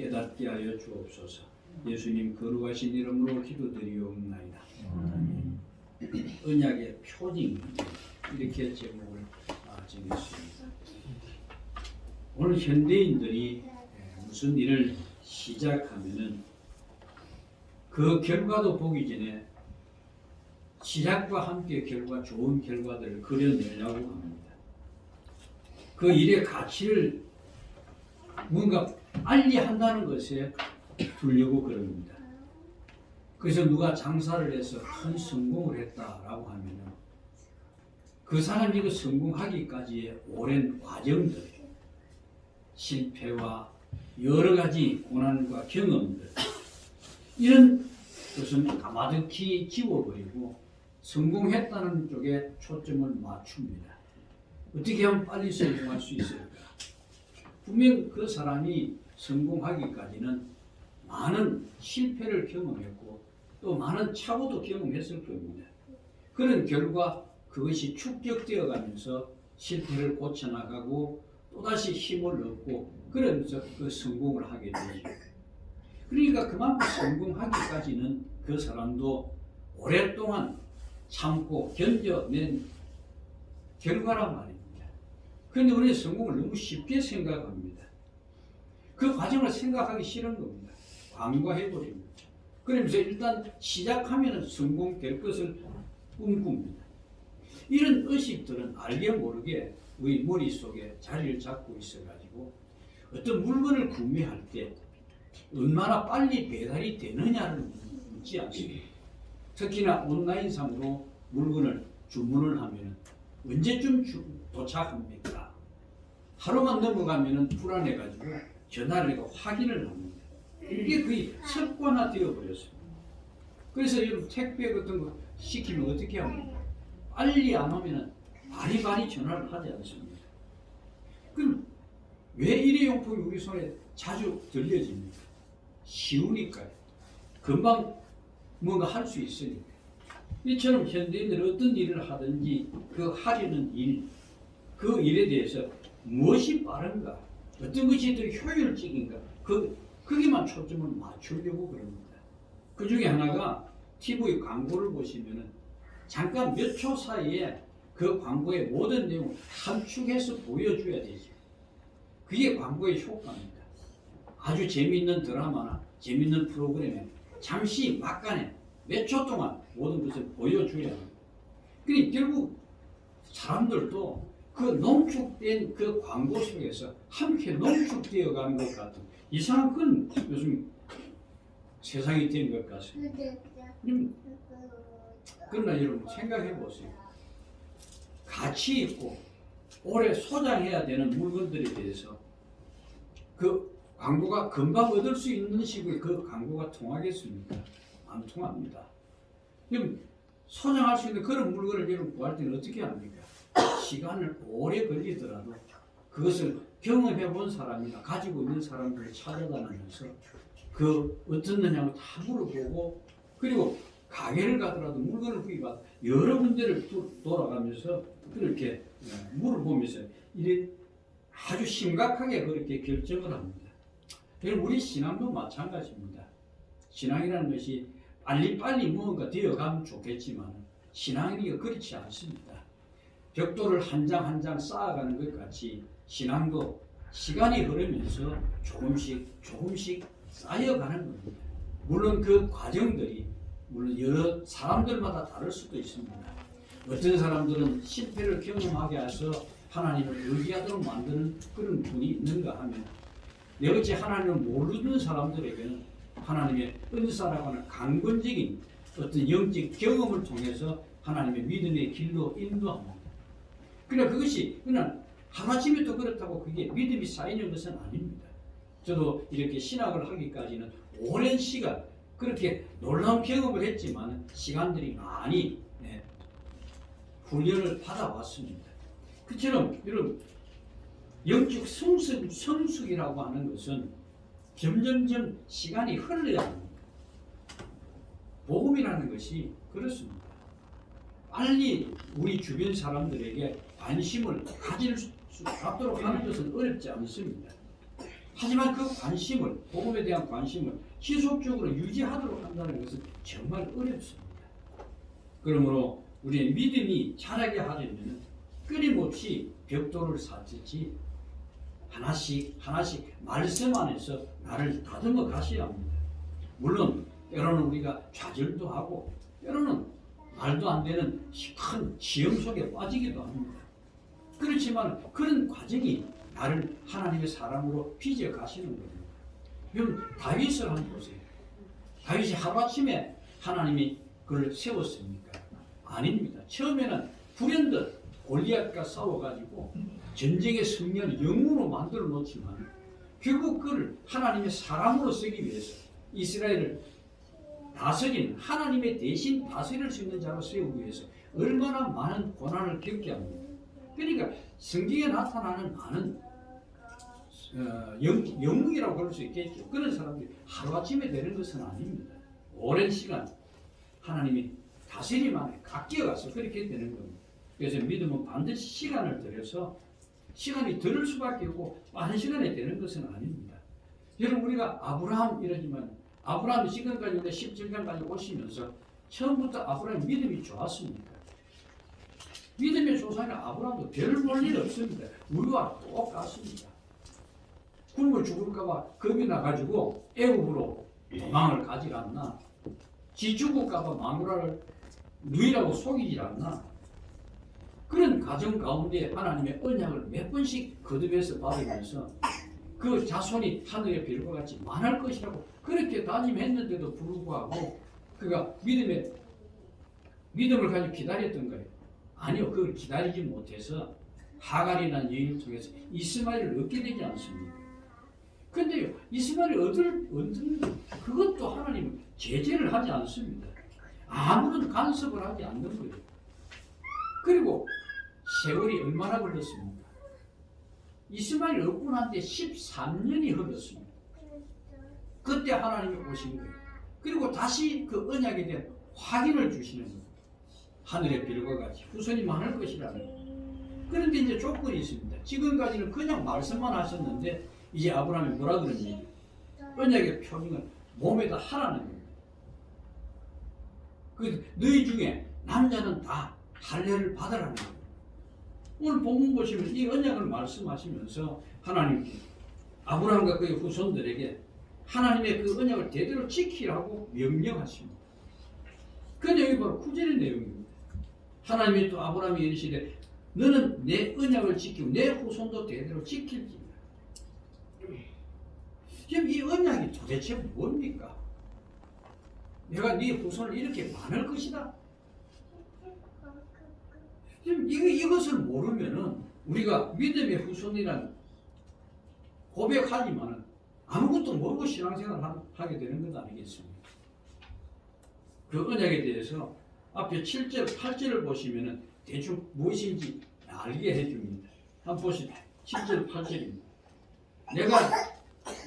깨닫게 하여 주옵소서. 예수님 거룩하신 이름으로 기도드리옵나이다. 언약의 표징, 이렇게 제목을 정했습니다. 오늘 현대인들이 무슨 일을 시작하면은 그 결과도 보기 전에 시작과 함께 좋은 결과들을 그려내려고 합니다. 그 일의 가치를 뭔가 빨리 한다는 것에 두려고 그럽니다. 그래서 누가 장사를 해서 큰 성공을 했다라고 하면은 그 사람이 그 성공하기까지의 오랜 과정들, 실패와 여러 가지 고난과 경험들, 이런 것은 가마득히 지워버리고 성공했다는 쪽에 초점을 맞춥니다. 어떻게 하면 빨리 성공할 수 있을까? 분명 그 사람이 성공하기까지는 많은 실패를 경험했고 또 많은 착오도 경험했을 겁니다. 그런 결과 그것이 축적되어 가면서 실패를 고쳐나가고 또다시 힘을 얻고 그러면서 그 성공을 하게 되죠. 그러니까 그만큼 성공하기까지는 그 사람도 오랫동안 참고 견뎌낸 결과란 말입니다. 그런데 우리는 성공을 너무 쉽게 생각합니다. 그 과정을 생각하기 싫은 겁니다. 간과해버립니다. 그러면서 일단 시작하면 성공될 것을 꿈꿉니다. 이런 의식들은 알게 모르게 우리 머릿속에 자리를 잡고 있어가지고 어떤 물건을 구매할 때 얼마나 빨리 배달이 되느냐를 묻지 않습니다. 특히나 온라인상으로 물건을 주문을 하면 언제쯤 도착합니까? 하루만 넘어가면 불안해가지고 전화를 해서 확인을 합니다. 이게 거의 습관화되어 버렸습니다. 그래서 여러분 택배 같은 거 시키면 어떻게 합니까? 빨리 안 오면 바리바리 전화를 하지 않습니다. 그럼 왜 일회용품이 우리 손에 자주 들려집니까? 쉬우니까요. 금방 뭔가 할 수 있으니까. 이처럼 현대인들은 어떤 일을 하든지 그 하려는 일, 그 일에 대해서 무엇이 빠른가, 어떤 것이 더 효율적인가, 거기만 초점을 맞추려고 그럽니다. 그 중에 하나가 TV 광고를 보시면은 잠깐 몇 초 사이에 그 광고의 모든 내용을 함축해서 보여줘야 되죠. 그게 광고의 효과입니다. 아주 재미있는 드라마나 재미있는 프로그램에 잠시 막간에 몇 초 동안 모든 것을 보여줘야 합니다. 그러니까 결국 사람들도 그 농축된 그 광고 속에서 함께 농축되어 가는 것 같은 이상한 건 요즘 세상이 된 것 같습니다. 그러나 여러분 생각해 보세요. 가치 있고 오래 소장해야 되는 물건들에 대해서 그 광고가 금방 얻을 수 있는 식의 그 광고가 통하겠습니까? 안 통합니다. 그럼 소장할 수 있는 그런 물건을 여러분 구할 때는 어떻게 합니까? 시간을 오래 걸리더라도 그것을 경험해 본 사람이나 가지고 있는 사람들을 찾아다니면서 그 어떻느냐고 다 물어보고 그리고 가게를 가더라도 물건을 구입하다 여러 군데를 돌아가면서 그렇게 물어보면서 이래 아주 심각하게 그렇게 결정을 합니다. 우리 신앙도 마찬가지입니다. 신앙이라는 것이 빨리빨리 무언가 되어가면 좋겠지만 신앙이 그렇지 않습니다. 벽돌을 한 장 한 장 쌓아가는 것 같이 신앙도 시간이 흐르면서 조금씩 쌓여가는 겁니다. 물론 그 과정들이 물론 여러 사람들마다 다를 수도 있습니다. 어떤 사람들은 실패를 경험하게 해서 하나님을 의지하도록 만드는 그런 분이 있는가 하면 내어치 하나님을 모르는 사람들에게는 하나님의 은사라고 하는 강건적인 어떤 영적 경험을 통해서 하나님의 믿음의 길로 인도합니다. 그러나 그것이 그냥 하루아침에 또 그렇다고 그게 믿음이 쌓이는 것은 아닙니다. 저도 이렇게 신학을 하기까지는 오랜 시간 그렇게 놀라운 경험을 했지만 시간들이 많이 훈련을 받아왔습니다. 그처럼 여러분 영적 성숙이라고 하는 것은 점점점 시간이 흘러야 합니다. 복음이라는 것이 그렇습니다. 빨리 우리 주변 사람들에게 관심을 가질 수 있도록 하는 것은 어렵지 않습니다. 하지만 그 관심을, 복음에 대한 관심을 지속적으로 유지하도록 한다는 것은 정말 어렵습니다. 그러므로 우리의 믿음이 자라게 하려면 끊임없이 벽돌을 쌓듯이 하나씩 말씀 안에서 나를 다듬어 가셔야 합니다. 물론 때로는 우리가 좌절도 하고 때로는 말도 안 되는 큰 시험 속에 빠지기도 합니다. 그렇지만 그런 과정이 나를 하나님의 사람으로 빚어 가시는 겁니다. 여러분 다윗을 한번 보세요. 다윗이 하루아침에 하나님이 그를 세웠습니까? 아닙니다. 처음에는 불현듯 골리앗과 싸워가지고 전쟁의 승리를 영웅으로 만들어 놓지만 결국 그를 하나님의 사람으로 쓰기 위해서 이스라엘을 다스린 하나님의 대신 다스릴 수 있는 자로 세우기 위해서 얼마나 많은 고난을 겪게 합니다. 그러니까 성경에 나타나는 많은 영웅이라고 그럴 수 있겠죠. 그런 사람들이 하루아침에 되는 것은 아닙니다. 오랜 시간 하나님이 다스림 안에 깎여가서 그렇게 되는 겁니다. 그래서 믿음은 반드시 시간을 들여서 시간이 들을 수밖에 없고 빠른 시간에 되는 것은 아닙니다. 여러분 우리가 아브라함 이러지만 아브라함이 지금까지 우리가 17장까지 오시면서 처음부터 아브라함 믿음이 좋았습니까? 믿음의 조상인 아브라함도 별 볼 일 없습니다. 우리와 똑같습니다. 굶어 죽을까봐 겁이 나가지고 애굽으로 도망을 가지 않나? 지 죽을까봐 마누라를 누이라고 속이지 않나? 그런 가정 가운데 하나님의 언약을 몇 번씩 거듭해서 받으면서 그 자손이 하늘의 별과 같이 많을 것이라고 그렇게 다짐했는데도 불구하고 그가 믿음을 가지고 기다렸던 거예요. 아니요, 그걸 기다리지 못해서 하갈이라는 여인을 통해서 이스마엘을 얻게 되지 않습니까? 그런데요, 이스마엘을 얻는 그것도 하나님은 제재를 하지 않습니다. 아무런 간섭을 하지 않는 거예요. 그리고 세월이 얼마나 걸렸습니까? 이스마엘 얻고 난 뒤에 13년이 흘렀습니다. 그때 하나님이 오신 거예요. 그리고 다시 그 언약에 대한 확인을 주시는 거예요. 하늘의 별과 같이 후손이 많을 것이라는 거예요. 그런데 이제 조건이 있습니다. 지금까지는 그냥 말씀만 하셨는데 이제 아브라함이 뭐라 그러니? 언약의 표징을 몸에다 하라는 거예요. 그 너희 중에 남자는 다 할례를 받으라는 거예요. 오늘 본문 보시면 이 언약을 말씀하시면서 하나님께 아브라함과 그의 후손들에게 하나님의 그 언약을 대대로 지키라고 명령하십니다. 그 내용이 바로 구절의 내용입니다. 하나님이 또 아브라함이 이르시되 너는 내 언약을 지키고 내 후손도 대대로 지킬지니라. 지금 이 언약이 도대체 뭡니까? 내가 네 후손을 이렇게 많을 것이다. 지금 이것을 모르면은 우리가 믿음의 후손이란 고백하지만은 아무것도 모르고 신앙생활을 하게 되는 것 아니겠습니까? 그 언약에 대해서 앞에 7절, 8절을 보시면은 대충 무엇인지 알게 해줍니다. 한번 보시죠. 7절, 8절입니다. 내가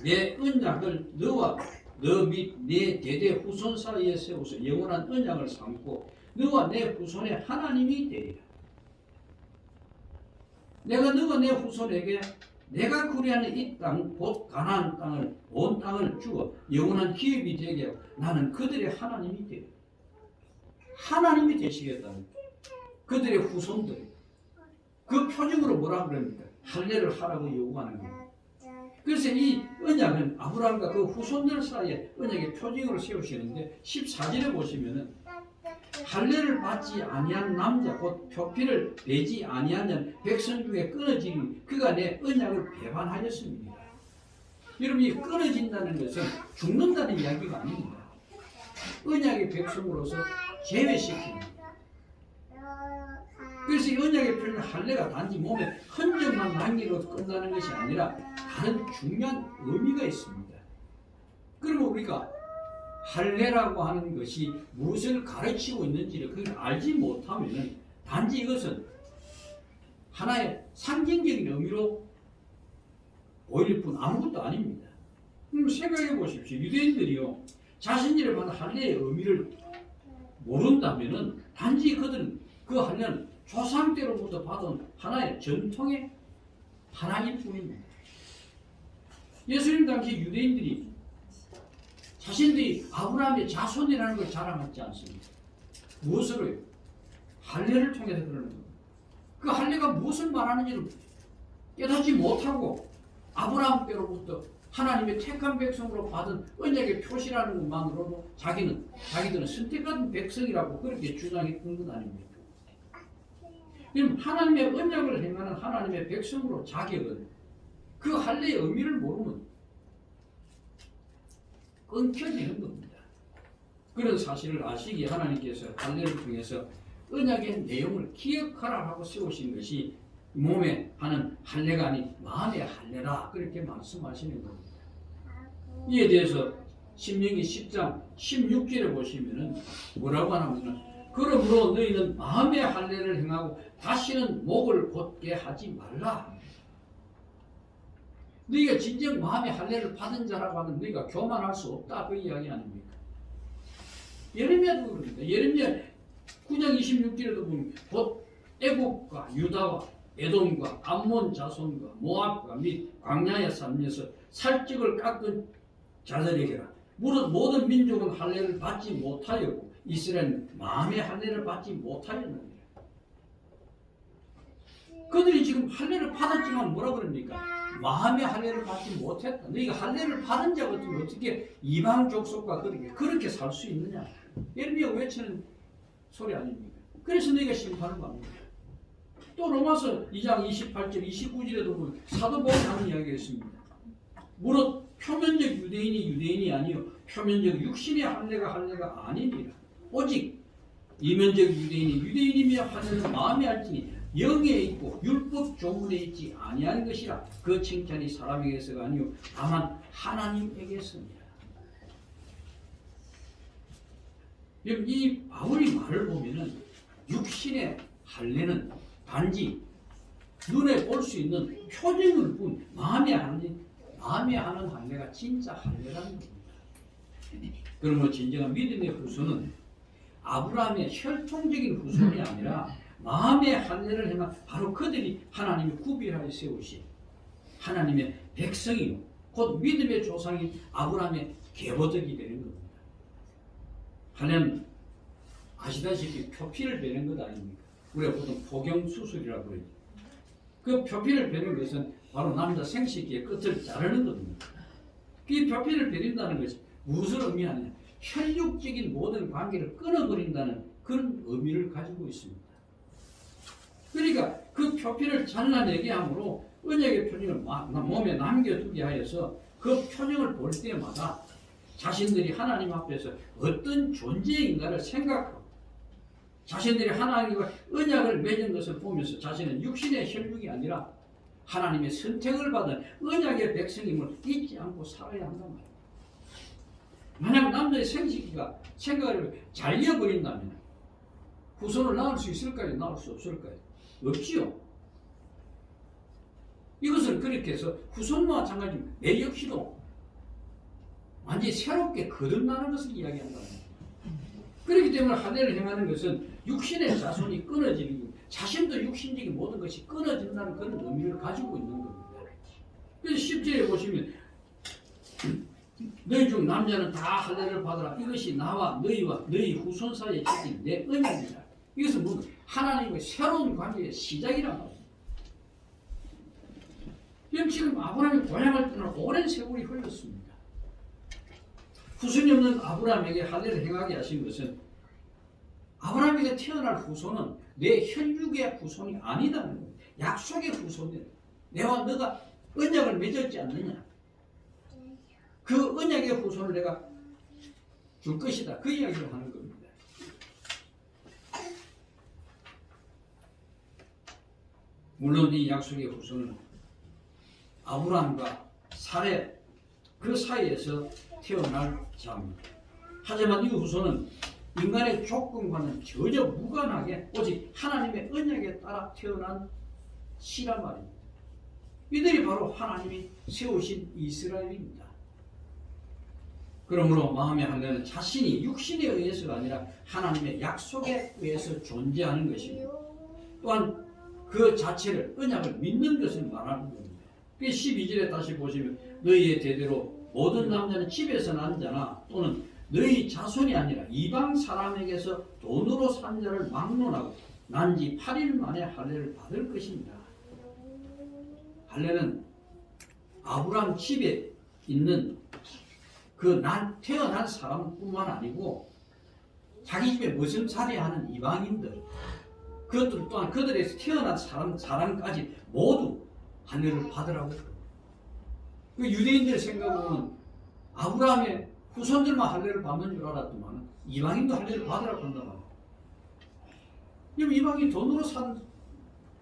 내 언약을 너와 너 및 내 대대 후손 사이에 세워서 영원한 언약을 삼고 너와 내 후손의 하나님이 되리라. 내가 너와 내 후손에게 내가 구리하는 이 땅, 곧 가나안 땅을, 온 땅을 주어 영원한 기업이 되게 하고 나는 그들의 하나님이 되리라. 하나님이 되시겠다는 그들의 후손들이 그 표징으로 뭐라 그럽니까? 할례를 하라고 요구하는 겁니다. 그래서 이 언약은 아브라함과 그 후손들 사이에 언약의 표징으로 세우시는데 14절에 보시면은 할례를 받지 아니한 남자 곧 표피를 베지 아니한 자는 백성 중에 끊어지니 그가 내 언약을 배반하였습니다. 여러분 이 끊어진다는 것은 죽는다는 이야기가 아닙니다. 언약의 백성으로서 제외시킵니다. 그래서 이 언약의 표현 할례가 단지 몸에 흔적만 남기로 끝나는 것이 아니라 다른 중요한 의미가 있습니다. 그러면 우리가 할례라고 하는 것이 무엇을 가르치고 있는지를 그걸 알지 못하면 단지 이것은 하나의 상징적인 의미로 보일 뿐 아무것도 아닙니다. 그럼 생각해 보십시오. 유대인들이요 자신들이 받은 할례의 의미를 모른다면은 단지 그들은 그 할례는 조상 때로부터 받은 하나의 전통의 하나일 뿐입니다. 예수님 당시 유대인들이 자신들이 아브라함의 자손이라는 걸 자랑하지 않습니다. 무엇으로요? 할례를 통해서 그러는 겁니다. 그 할례가 무엇을 말하는지를 깨닫지 못하고 아브라함 뼈로부터 하나님의 택한 백성으로 받은 언약의 표시라는 것만으로도 자기들은 선택받은 백성이라고 그렇게 주장했던 것 아닙니까? 그럼 하나님의 언약을 행하는 하나님의 백성으로 자격은 그 할례의 의미를 모르면 끊겨지는 겁니다. 그런 사실을 아시기에 하나님께서 할례를 통해서 언약의 내용을 기억하라 하고 세우신 것이 몸에 하는 할례가 아닌 마음의 할례라 그렇게 말씀하시는 겁니다. 이에 대해서 신명기 10장 16절에 보시면은 뭐라고 하냐면 그러므로 너희는 마음의 할례를 행하고 다시는 목을 곧게 하지 말라. 너희가 진정 마음의 할례를 받은 자라고 하면 너희가 교만할 수 없다 그 이야기 아닙니까? 예레미야도 그럽니다. 예레미야 9장 26절에도 보면 곧 애국과 유다와 에돔과 암몬 자손과 모압과 및 광야에 살면서 살직을 깎은 자들에게라. 무릇 모든 민족은 할례를 받지 못하였고 이스라엘은 마음의 할례를 받지 못하였느니라. 그들이 지금 할례를 받았지만 뭐라 그럽니까? 마음의 할례를 받지 못했다. 너희가 할례를 받은 자 같으면 어떻게 이방 족속과 그렇게 살 수 있느냐? 예레미야 외치는 소리 아닙니까? 그래서 너희가 심판을 받는다. 또 로마서 2장 28절 29절에도 보면 사도 바울이 하는 이야기가 있습니다. 무릇 표면적 유대인이 아니요 표면적 육신의 할례가 아니니라. 오직 이면적 유대인이며 할례는 마음에 할지니 영에 있고 율법 조문에 있지 아니하는 것이라. 그 칭찬이 사람에게서가 아니요 다만 하나님에게서니라. 이 바울이 말을 보면은 육신의 할례는 단지 눈에 볼 수 있는 표징을 뿐 마음에 하는 할례가 진짜 할례라는 겁니다. 그러면 진정한 믿음의 후손은 아브라함의 혈통적인 후손이 아니라 마음의 할례를 행한 바로 그들이 하나님이 구비하여 세우신 하나님의 백성이요 곧 믿음의 조상인 아브라함의 계보덕이 되는 겁니다. 할례는 아시다시피 표피를 베는 것 아닙니까? 우리가 보통 포경수술이라고 그러죠. 그 표피를 베는 것은 바로 남자 생식기의 끝을 자르는 겁니다. 이 표피를 베린다는 것이 무엇을 의미하느냐? 혈육적인 모든 관계를 끊어버린다는 그런 의미를 가지고 있습니다. 그러니까 그 표피를 잘라내게 함으로 언약의 표징을 몸에 남겨두게 하여서 그 표징을 볼 때마다 자신들이 하나님 앞에서 어떤 존재인가를 생각하고 자신들이 하나님과 언약을 맺은 것을 보면서 자신은 육신의 혈육이 아니라 하나님의 선택을 받은 언약의 백성임을 잊지 않고 살아야 한단 말이에요. 만약 남자의 생식기가 생각을 잘려버린다면 후손을 낳을 수 있을까요? 낳을 수 없을까요? 없지요. 이것을 그렇게 해서 후손과 마찬가지입니다. 내 역시도 완전히 새롭게 거듭나는 것을 이야기한다는 거예요. 그렇기 때문에 할례를 행하는 것은 육신의 자손이 끊어지는 것, 자신도 육신적인 모든 것이 끊어진다는 그런 의미를 가지고 있는 겁니다. 그래서 10절에 보시면 너희 중 남자는 다 할례를 받으라. 이것이 나와 너희와 너희 후손 사이에 지킨 내 언약이다. 이것은 뭐 하나님의 새로운 관계의 시작이란 말입니다. 지금 아브라함이 고향을 떠나 오랜 세월이 흘렀습니다. 후손이 없는 아브라함에게 할례를 행하게 하신 것은 아브라함에게 태어날 후손은 내 혈육의 후손이 아니다는 거예요. 약속의 후손이에요. 내와 너가 언약을 맺었지 않느냐. 그 언약의 후손을 내가 줄 것이다. 그 이야기를 하는 겁니다. 물론 이 약속의 후손은 아브라함과 사레 그 사이에서 태어날 자입니다. 하지만 이 후손은 인간의 조건과는 전혀 무관하게 오직 하나님의 언약에 따라 태어난 씨란 말입니다. 이들이 바로 하나님이 세우신 이스라엘입니다. 그러므로 마음의 할례는 자신이 육신에 의해서가 아니라 하나님의 약속에 의해서 존재하는 것입니다. 또한 그 자체를 언약을 믿는 것을 말하는 겁니다. 그 12절에 다시 보시면 너희의 대대로 모든 남자는 집에서 난 자나 또는 너희 자손이 아니라 이방 사람에게서 돈으로 산 자를 막론하고 난 지 8일 만에 할례를 받을 것입니다. 할례는 아브라함 집에 있는 그 태어난 사람뿐만 아니고 자기 집에 머슴살이하는 이방인들, 그것들 또한 그들에서 태어난 사람까지 모두 할례를 받으라고. 그 유대인들 생각으로는 아브라함의 후손들만 할례를 받는 줄 알았더만 이방인도 할례를 받으라고 한단 말이에요. 그럼 이방인 돈으로 산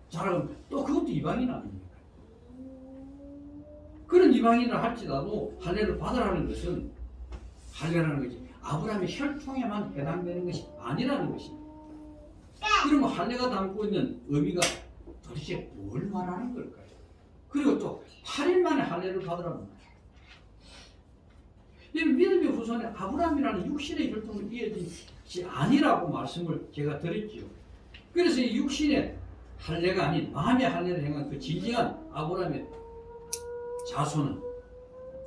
자라면 또 그것도 이방인 아닙니까? 그런 이방인을 할지라도 할례를 받으라는 것은 할례라는 것이 아브라함의 혈통에만 해당되는 것이 아니라는 것입니다. 그러면 할례가 담고 있는 의미가 도대체 뭘 말하는 걸까요? 그리고 또 8일 만에 할례를 받으라는 거예요. 믿음의 후손에 아브라함이라는 육신의 혈통을 이어지지 아니라고 말씀을 제가 드렸지요. 그래서 이 육신의 할례가 아닌 마음의 할례를 행한 그 진정한 아브라함의 자손은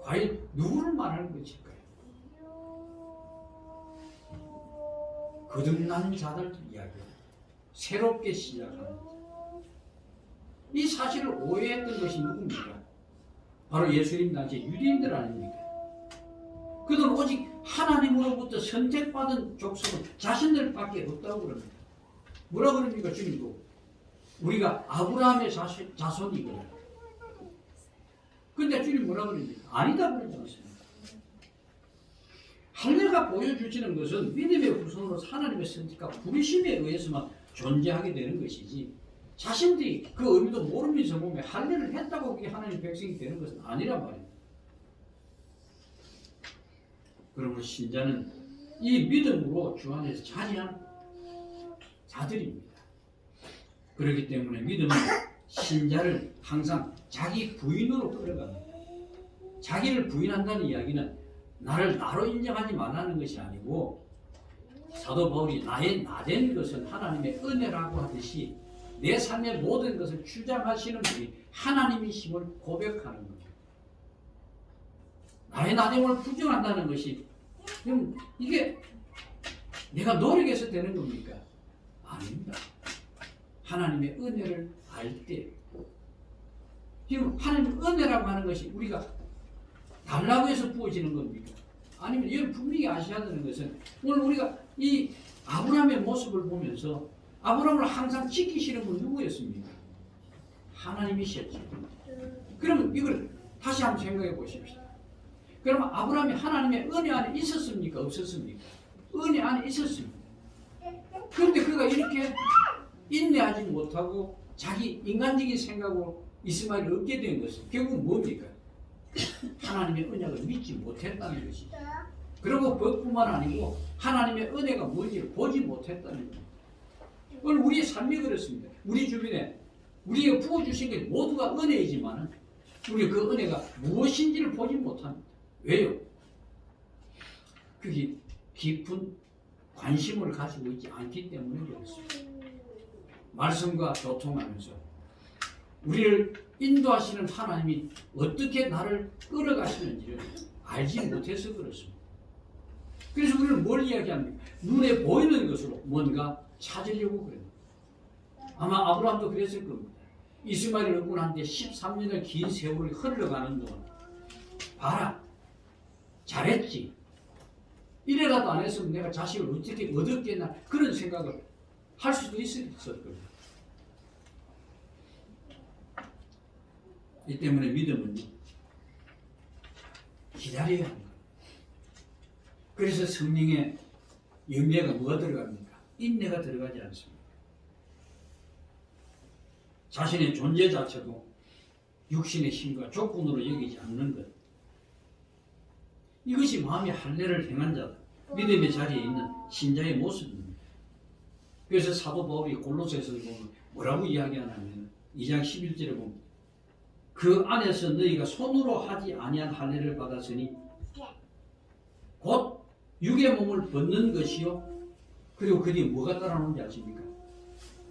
과연 누구를 말하는 것일까요? 거듭난 자들 이야기예요. 새롭게 시작하는 자. 이 사실을 오해했던 것이 누굽니까? 바로 예수님 당시 유대인들 아닙니까? 그들은 오직 하나님으로부터 선택받은 족속은 자신들밖에 없다고 그럽니다. 뭐라 그럽니까? 주님도 우리가 아브라함의 자손이거든. 근데 주님 뭐라 그럽니까? 아니다 그러지 않습니까? 할례가 보여주시는 것은 믿음의 후손으로 하나님의 선택과 부르심에 의해서만 존재하게 되는 것이지 자신들이 그 의미도 모르면서 보면 할례를 했다고 그게 하나님의 백성이 되는 것은 아니란 말입니다. 그러므로 신자는 이 믿음으로 주 안에서 자리한 자들입니다. 그렇기 때문에 믿음은 신자를 항상 자기 부인으로 끌어갑니다. 자기를 부인한다는 이야기는 나를 나로 인정하지 말라는 것이 아니고 사도 바울이 나의 나된 것은 하나님의 은혜라고 하듯이 내 삶의 모든 것을 주장하시는 분이 하나님이심을 고백하는 겁니다. 나의 나됨을 부정한다는 것이 그럼 이게 내가 노력해서 되는 겁니까? 아닙니다. 하나님의 은혜를 알 때 지금 하나님의 은혜라고 하는 것이 우리가 달라고 해서 부어지는 겁니까? 아니면 여러분 분명히 아셔야 되는 것은 오늘 우리가 이 아브라함의 모습을 보면서 아브라함을 항상 지키시는 분 누구였습니까? 하나님이셨죠. 그러면 이걸 다시 한번 생각해 보십시오. 그러면 아브라함이 하나님의 은혜 안에 있었습니까? 없었습니까? 은혜 안에 있었습니다. 그런데 그가 이렇게 인내하지 못하고 자기 인간적인 생각으로 이스마엘을 얻게 된 것은 결국 뭡니까? 하나님의 언약을 믿지 못했다는 것이죠. 그리고 그것뿐만 아니고 하나님의 은혜가 뭔지를 보지 못했다는 겁니다. 오늘 우리의 삶이 그렇습니다. 우리 주변에 우리가 부어주신 게 모두가 은혜이지만 우리 그 은혜가 무엇인지를 보지 못합니다. 왜요? 그게 깊은 관심을 가지고 있지 않기 때문에 그렇습니다. 말씀과 교통하면서 우리를 인도하시는 하나님이 어떻게 나를 끌어가시는지를 알지 못해서 그렇습니다. 그래서 우리는 뭘 이야기합니까? 눈에 보이는 것으로 뭔가 찾으려고 그래요. 아마 아브라함도 그랬을 겁니다. 이스마엘을 얻고 난 뒤에 13년의 긴 세월이 흘러가는 동안 봐라, 잘했지. 이래라도 안 했으면 내가 자식을 어떻게 얻었겠나 그런 생각을 할 수도 있을 겁니다. 이 때문에 믿음은 기다려야 합니다. 그래서 성령의 열매가 뭐가 들어갑니까? 인내가 들어가지 않습니다. 자신의 존재 자체도 육신의 힘과 조건으로 여기지 않는 것. 이것이 마음의 할례를 행한 자다. 믿음의 자리에 있는 신자의 모습입니다. 그래서 사도 바울이 골로새서를 보면 뭐라고 이야기하냐면 2장 11절에 보면 그 안에서 너희가 손으로 하지 아니한 할례를 받았으니 곧 육의 몸을 벗는 것이요 그리고 그 뒤에 뭐가 따라오는지 아십니까?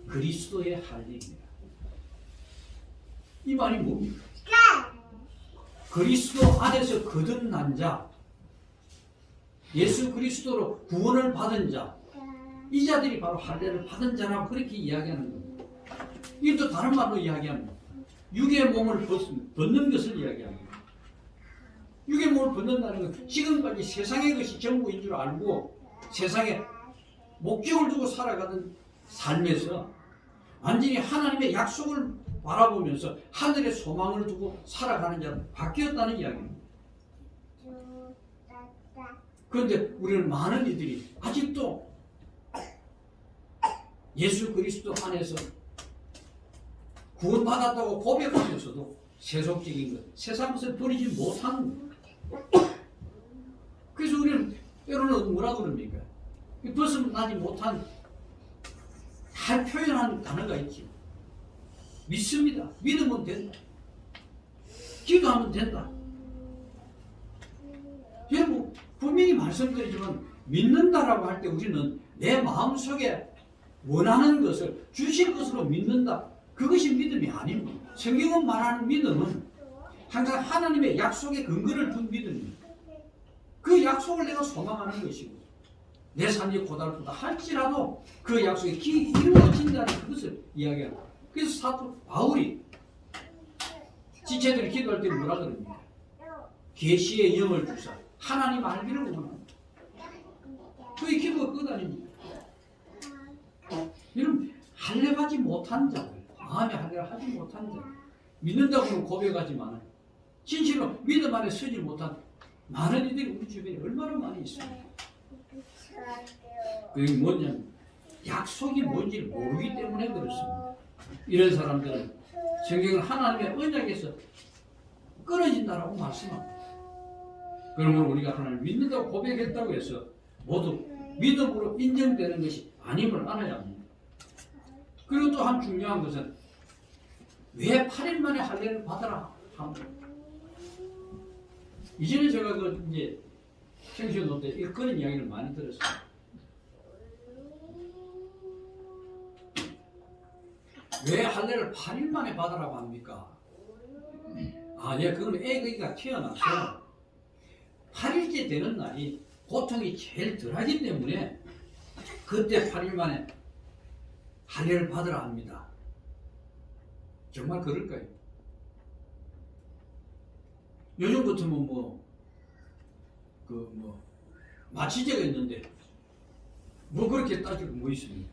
그리스도의 할례입니다. 이 말이 뭡니까? 그리스도 안에서 거듭난 자, 예수 그리스도로 구원을 받은 자, 이 자들이 바로 할례를 받은 자라고 그렇게 이야기하는 겁니다. 이것도 다른 말로 이야기합니다. 육의 몸을 벗는 것을 이야기합니다. 육의 몸을 벗는다는 건 지금까지 세상의 것이 전부인 줄 알고 세상에 목적을 두고 살아가던 삶에서 완전히 하나님의 약속을 바라보면서 하늘의 소망을 두고 살아가는 자로 바뀌었다는 이야기입니다. 그런데 우리는 많은 이들이 아직도 예수 그리스도 안에서 구원받았다고 고백하면서도 세속적인 것, 세상 것을 버리지 못하는 것. 그래서 우리는 때로는 뭐라 그럽니까? 벗어나지 못한 잘 표현하는 단어가 있지. 믿습니다. 믿으면 된다. 기도하면 된다. 여러분 분명히 말씀드리지만 믿는다라고 할 때 우리는 내 마음속에 원하는 것을 주실 것으로 믿는다. 그것이 믿음이 아닙니다. 성경은 말하는 믿음은 항상 하나님의 약속의 근거를 둔 믿음입니다. 그 약속을 내가 소망하는 것이고 내 삶이 고달프다 할지라도 그 약속이 이루어진다는 그것을 이야기합니다. 그래서 사도 바울이 지체들이 기도할 때 뭐라 그럽니까? 계시의 영을 주사 하나님 알기를 원합니다. 그게 기도가 끝 아닙니까? 여러분 할례 받지 못한 자들, 마음의 할례를 하지 못한 자들, 믿는다고는 고백하지만 진실로 믿음 안에 서지 못한 많은 이들이 우리 주변에 얼마나 많이 있습니다. 그게 뭐냐면 약속이 뭔지 모르기 때문에 그렇습니다. 이런 사람들은 성경은 하나님의 언약에서 끊어진다라고 말씀합니다. 그러면 우리가 하나님을 믿는다고 고백했다고 해서 모두 믿음으로 인정되는 것이 아님을 알아야 합니다. 그리고 또 한 중요한 것은 왜 8일 만에 할례를 받아라 합니다. 이전에 제가 이제 청소년 때 그런 이야기를 많이 들었어요. 왜 할례를 8일 만에 받으라고 합니까? 예, 그건 애기가 태어나서 8일째 되는 날이 고통이 제일 덜하기 때문에 그때 8일 만에 할례를 받으라 합니다. 정말 그럴까요? 요즘 같으면 마취제가 있는데 뭐 그렇게 따지고 뭐 있습니까?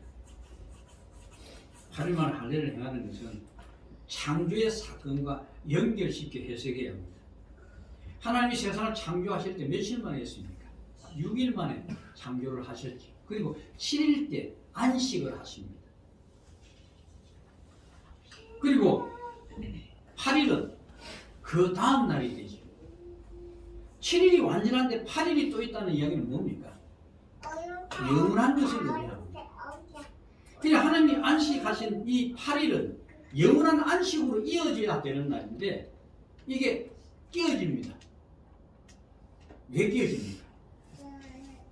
8일 만에 할례를 행하는 것은 창조의 사건과 연결시켜 해석해야 합니다. 하나님이 세상을 창조하실 때 며칠 만에 했습니까? 6일 만에 창조를 하셨지. 그리고 7일 때 안식을 하십니다. 그리고 8일은 그 다음 날이 되죠. 7일이 완전한데 8일이 또 있다는 이야기는 뭡니까? 영원한 것을 의미합니다. 그냥 하나님이 안식하신 이 8일은 영원한 안식으로 이어져야 되는 날인데 이게 끼어집니다. 왜 끼어집니까?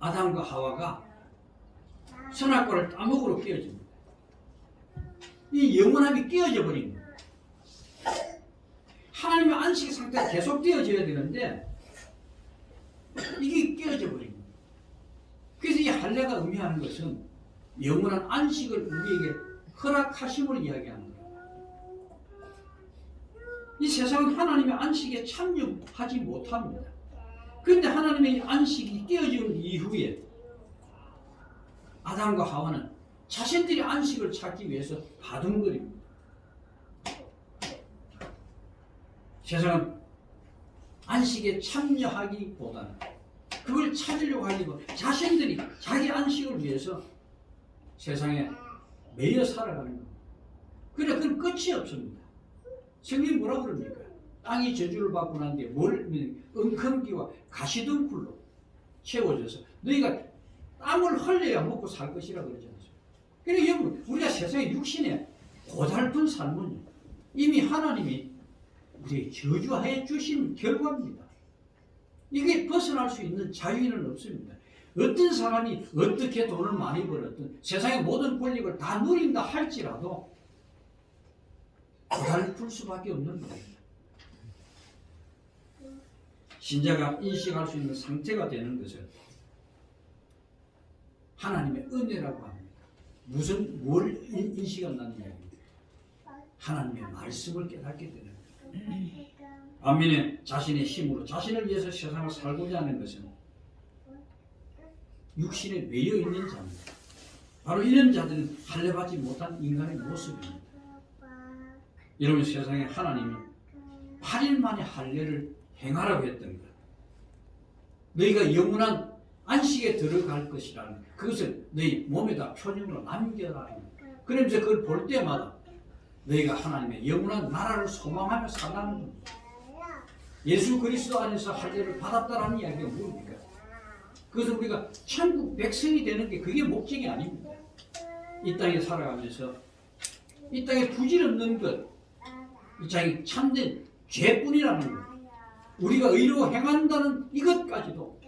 아담과 하와가 선악과를 따먹으로 끼어집니다. 이 영원함이 끼어져 버린 거예요. 하나님의 안식 상태가 계속 끼어져야 되는데 이게 끼어져 버린 거예요. 그래서 이 할례가 의미하는 것은 영원한 안식을 우리에게 허락하심을 이야기하는 거예요. 이 세상은 하나님의 안식에 참여하지 못합니다. 그런데 하나님의 안식이 깨어진 이후에 아담과 하와는 자신들이 안식을 찾기 위해서 바둥거립니다. 세상은 안식에 참여하기보다는 그걸 찾으려고 하기보다 자신들이 자기 안식을 위해서 세상에 매여 살아가는 겁니다. 그래, 그건 끝이 없습니다. 성경이 뭐라 그럽니까? 땅이 저주를 받고 난 뒤에 은큼기와 가시덩굴로 채워져서 너희가 땀을 흘려야 먹고 살 것이라 그러지 않습니까? 그러니까 여러분, 우리가 세상의 육신에 고달픈 삶은 이미 하나님이 우리에게 저주해 주신 결과입니다. 이게 벗어날 수 있는 자유는 없습니다. 어떤 사람이 어떻게 돈을 많이 벌었든 세상의 모든 권력을 다 누린다 할지라도 고달플 수밖에 없는 거예요. 신자가 인식할 수 있는 상태가 되는 것을 하나님의 은혜라고 합니다. 뭘 인식한다는 이야기입니다. 하나님의 말씀을 깨닫게 되는 거예요. 반면에 자신의 힘으로 자신을 위해서 세상을 살고자 하는 것은 육신에 매여 있는 자입니다. 바로 이런 자들은 할례받지 못한 인간의 모습입니다. 여러분, 세상에 하나님이 8일 만에 할례를 행하라고 했던 것, 너희가 영원한 안식에 들어갈 것이라는 그것을 너희 몸에다 표징으로 남겨라는 것. 그러면서 그걸 볼 때마다 너희가 하나님의 영원한 나라를 소망하며 살라는 겁니다. 예수 그리스도 안에서 할례를 받았다라는 이야기가 뭡니까? 그것은 우리가 천국 백성이 되는 게 그게 목적이 아닙니다. 이 땅에 살아가면서 이 땅에 부질없는 것, 이 땅에 참된 죄뿐이라는 것, 우리가 의로 행한다는 이것까지도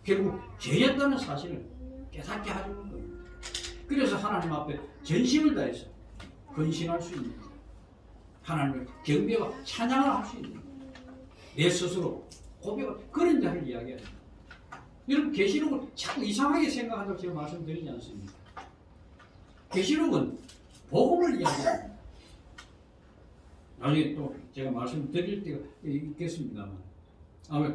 결국 죄였다는 사실을 깨닫게 해주는 겁니다. 그래서 하나님 앞에 전심을 다해서 헌신할 수 있는 것, 하나님을 경배와 찬양을 할 수 있는 것, 내 스스로 고백을 그런 자를 이야기합니다. 여러분, 계시록을 자꾸 이상하게 생각한다고 제가 말씀드리지 않습니까? 계시록은 복음을 이야기합니다. 나중에 또 제가 말씀드릴 때가 있겠습니다만, 아마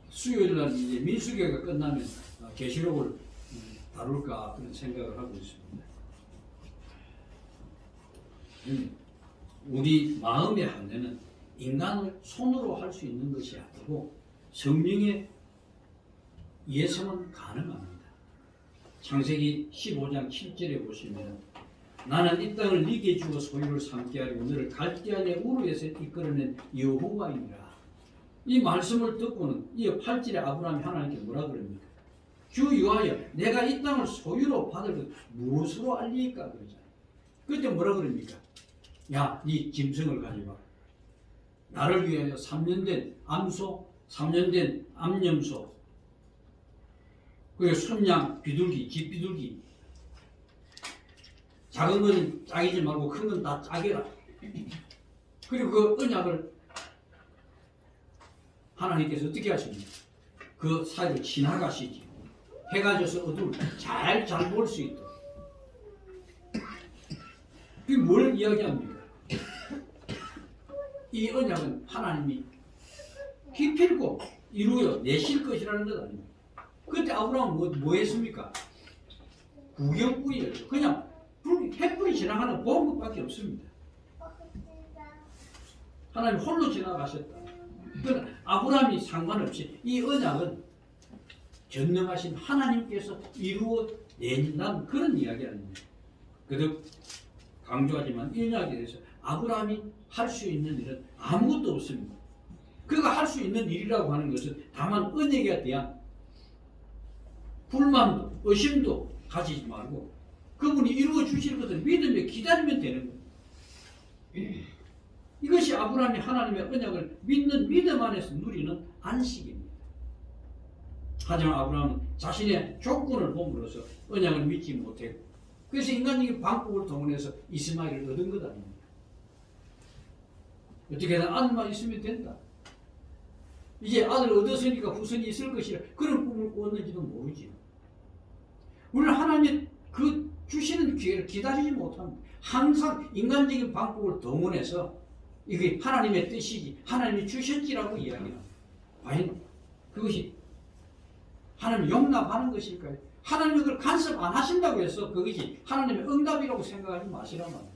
수요일 날 이제 민수기가 끝나면 계시록을 다룰까 그런 생각을 하고 있습니다. 우리 마음의 할례는 인간을 손으로 할 수 있는 것이 아니고 성령에 의해서만 가능합니다. 창세기 15장 7절에 보시면 나는 이 땅을 네게 주어 소유를 삼게 하려고 너를 갈대아의 우르에서 이끌어낸 여호와이니라. 이 말씀을 듣고는 이 8절에 아브라함이 하나님께 뭐라 그럽니까? 주 여호와여, 내가 이 땅을 소유로 받을 것 무엇으로 알리까 그러잖아요. 그때 뭐라 그럽니까? 야, 네 짐승을 가져와. 나를 위하여 3년 된 암소, 3년 된 암염소, 그리고 순양, 비둘기, 집비둘기, 작은 건 짜기지 말고 큰 건 다 짜게라. 그리고 그 언약을 하나님께서 어떻게 하십니까? 그 사이를 지나가시지. 해가 져서 어둠을 잘 볼 수 있도록. 그게 뭘 이야기합니까? 이 언약은 하나님이 기필코 이루어 내실 것이라는 것 아닙니까? 그때 아브라함은 뭐 했습니까? 구경꾼이었죠. 그냥 햇불이 지나가는 본 것밖에 없습니다. 하나님 홀로 지나가셨다. 그러나 아브라함이 상관없이 이 언약은 전능하신 하나님께서 이루어 낸다는 그런 이야기 아닙니까? 그도 강조하지만 이 언약에 대해서 아브라함이 할 수 있는 일은 아무것도 없습니다. 그가 할 수 있는 일이라고 하는 것은 다만 언약에 대한 불만도 의심도 가지지 말고 그분이 이루어 주실 것을 믿으며 기다리면 되는 거예요. 이것이 아브라함이 하나님의 언약을 믿는 믿음 안에서 누리는 안식입니다. 하지만 아브라함은 자신의 조건을 봄으로써 언약을 믿지 못했고 그래서 인간적인 방법을 동원해서 이스마엘을 얻은 것 아닙니까? 어떻게든 아들만 있으면 된다. 이제 아들을 얻었으니까 후손이 있을 것이라 그런 꿈을 꾸었는지도 모르지요. 우리는 하나님의 그 주시는 기회를 기다리지 못합니다. 항상 인간적인 방법을 동원해서 이게 하나님의 뜻이지 하나님이 주셨지라고 이야기합니다. 과연 그것이 하나님 용납하는 것일까요? 하나님이 그걸 간섭 안 하신다고 해서 그것이 하나님의 응답이라고 생각하지 마시란 말이에요.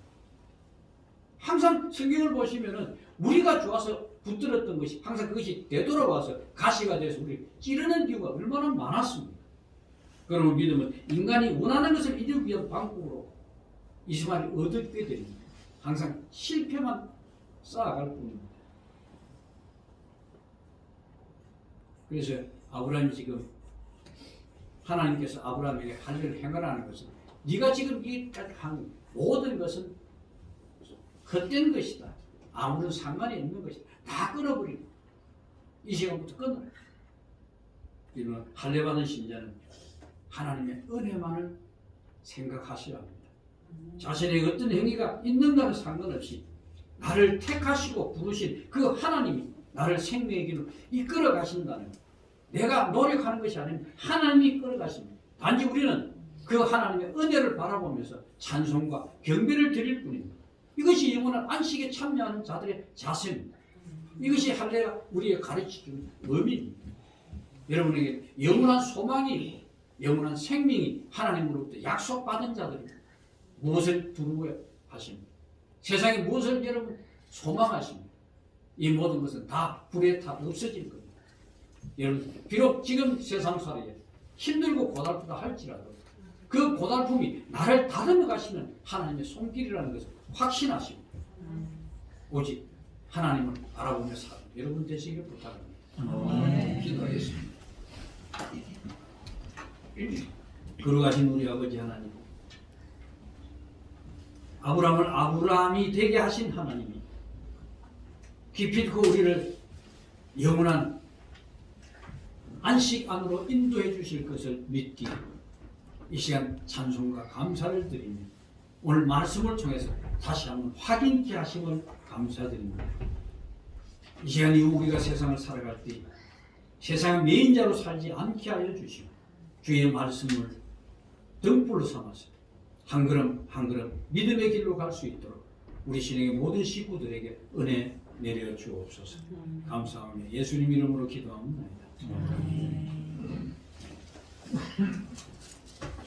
항상 성경을 보시면은 우리가 좋아서 붙들었던 것이 항상 그것이 되돌아와서 가시가 돼서 우리 찌르는 이유가 얼마나 많았습니까? 그러면 믿음은 인간이 원하는 것을 이루기 위한 방법으로 이스마엘이 얻게 됩니다. 항상 실패만 쌓아갈 뿐입니다. 그래서 아브라함이 지금 하나님께서 아브라함에게 할례를 행하라는 것은 네가 지금 이까지 한 모든 것은 헛된 것이다. 아무런 상관이 없는 것이다. 다 끊어버리고 이 시간부터 끊어라. 이런 할례 받은 신자는 하나님의 은혜만을 생각하셔야 합니다. 자신의 어떤 행위가 있는가는 상관없이 나를 택하시고 부르신 그 하나님이 나를 생명의 길로 이끌어 가신다는 것. 내가 노력하는 것이 아니라 하나님이 이끌어 가십니다. 단지 우리는 그 하나님의 은혜를 바라보면서 찬송과 경배를 드릴 뿐입니다. 이것이 영원한 안식에 참여하는 자들의 자세입니다. 이것이 할례가 우리의 가르치는 의미입니다. 여러분에게 영원한 소망이 있고 영원한 생명이 하나님으로부터 약속받은 자들입니다. 무엇을 두려워야 하십니까? 세상에 무엇을 여러분 소망하십니까? 이 모든 것은 다 불에 타 없어질 겁니다. 여러분, 비록 지금 세상 살이에 힘들고 고달프다 할지라도 그 고달픔이 나를 다듬어 가시는 하나님의 손길이라는 것을 확신하십니다. 오직 하나님을 바라보며 사는 여러분 되시길 부탁합니다. 기도하겠습니다. 거룩하신 우리 아버지 하나님, 아브라함을 아브라함이 되게 하신 하나님이 기필코 우리를 영원한 안식 안으로 인도해 주실 것을 믿기, 이 시간 찬송과 감사를 드리며 오늘 말씀을 통해서 다시 한번 확인케 하심을 감사드립니다. 이 시간 이후 우리가 세상을 살아갈 때 세상의 매인자로 살지 않게 하여 주시고 주의 말씀을 등불로 삼아서 한 걸음 한 걸음 믿음의 길로 갈 수 있도록 우리 신앙의 모든 식구들에게 은혜 내려 주옵소서. 감사하며 예수님 이름으로 기도합니다.